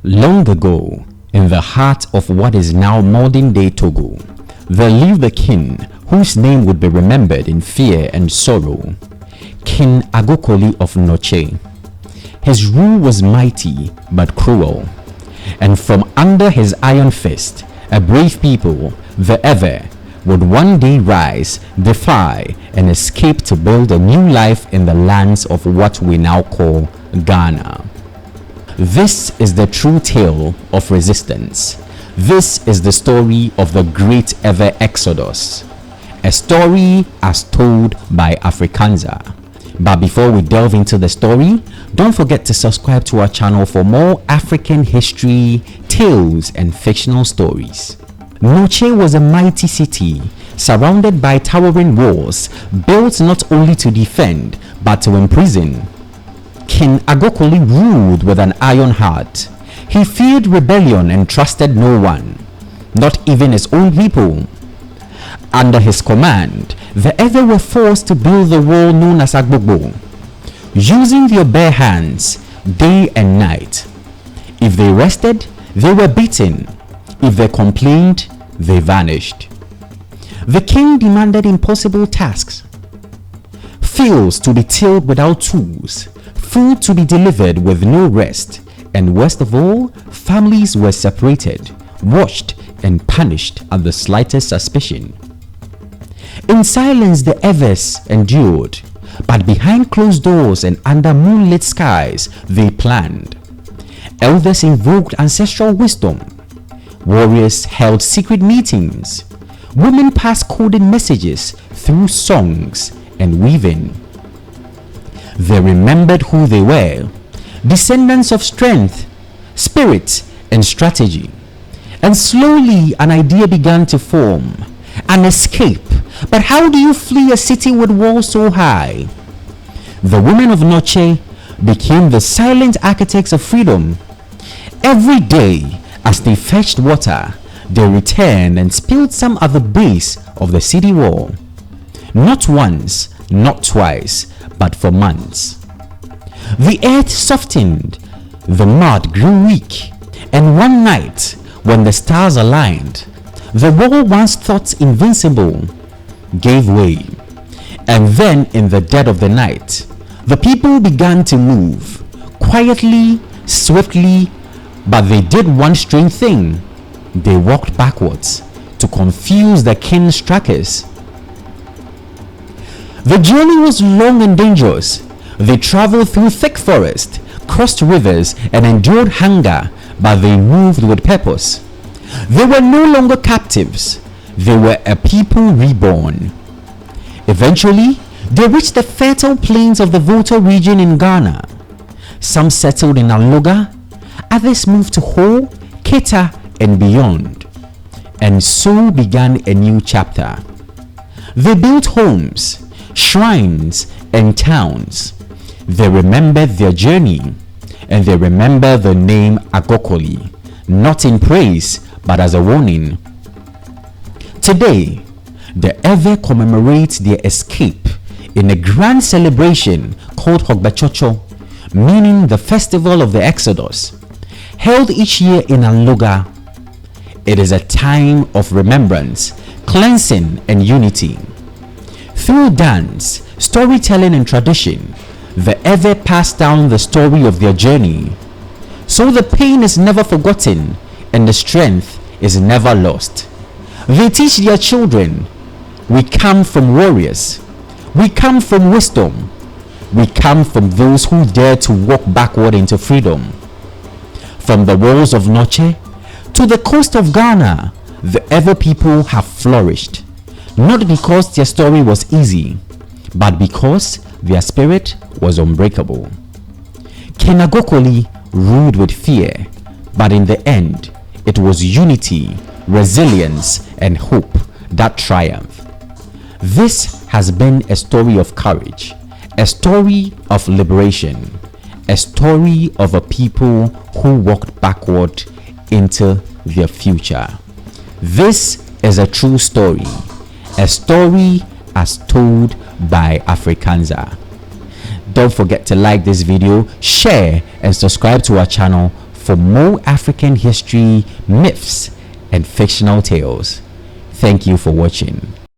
Long ago, in the heart of what is now modern-day Togo, there lived a king whose name would be remembered in fear and sorrow, King Agokoli of Noche. His rule was mighty but cruel, and from under his iron fist, a brave people, the Ewe, would one day rise, defy, and escape to build a new life in the lands of what we now call Ghana. This is the true tale of resistance. This is the story of the great Ewe Exodus, a story as told by Afrikanza. But before we delve into the story, don't forget to subscribe to our channel for more African history, tales, and fictional stories. Noche was a mighty city surrounded by towering walls, built not only to defend but to imprison. King Agokoli ruled with an iron heart. He feared rebellion and trusted no one, not even his own people. Under his command, the Ewe were forced to build the wall known as Agbogbo, using their bare hands day and night. If they rested, they were beaten. If they complained, they vanished. The king demanded impossible tasks: fields to be tilled without tools, food to be delivered with no rest, and worst of all, families were separated, watched, and punished at the slightest suspicion. In silence the Ewes endured, but behind closed doors and under moonlit skies they planned. Elders invoked ancestral wisdom. Warriors held secret meetings. Women passed coded messages through songs and weaving. They remembered who they were, descendants of strength, spirit, and strategy. And slowly an idea began to form: an escape. But how do you flee a city with walls so high? The women of Noche became the silent architects of freedom. Every day, as they fetched water, they returned and spilled some at the base of the city wall. Not once, not twice, but for months. The earth softened, the mud grew weak, and one night, when the stars aligned, the wall once thought invincible gave way. And then in the dead of the night, the people began to move, quietly, swiftly, but they did one strange thing. They walked backwards to confuse the king's trackers. The journey was long and dangerous. They traveled through thick forest, crossed rivers, and endured hunger, but they moved with purpose. They were no longer captives. They were a people reborn. Eventually, they reached the fertile plains of the Volta region in Ghana. Some settled in Aloga, others moved to Ho, Keta, and beyond. And so began a new chapter. They built homes, shrines, and towns. They remembered their journey, and they remember the name Agokoli, not in praise, but as a warning. Today, the Ewe commemorates their escape in a grand celebration called Hogbachocho, meaning the festival of the Exodus, held each year in Aloga. It is a time of remembrance, cleansing, and unity. Through dance, storytelling, and tradition, the Ewe passed down the story of their journey. So the pain is never forgotten and the strength is never lost. They teach their children, we come from warriors, we come from wisdom, we come from those who dare to walk backward into freedom. From the walls of Noche to the coast of Ghana, the Ewe people have flourished, not because their story was easy, but because their spirit was unbreakable. King Agokoli ruled with fear, but in the end, it was unity, resilience, and hope that triumphed. This has been a story of courage, a story of liberation, a story of a people who walked backward into their future. This is a true story, a story as told by Afrikanza. Don't forget to like this video, share, and subscribe to our channel for more African history, myths, and fictional tales. Thank you for watching.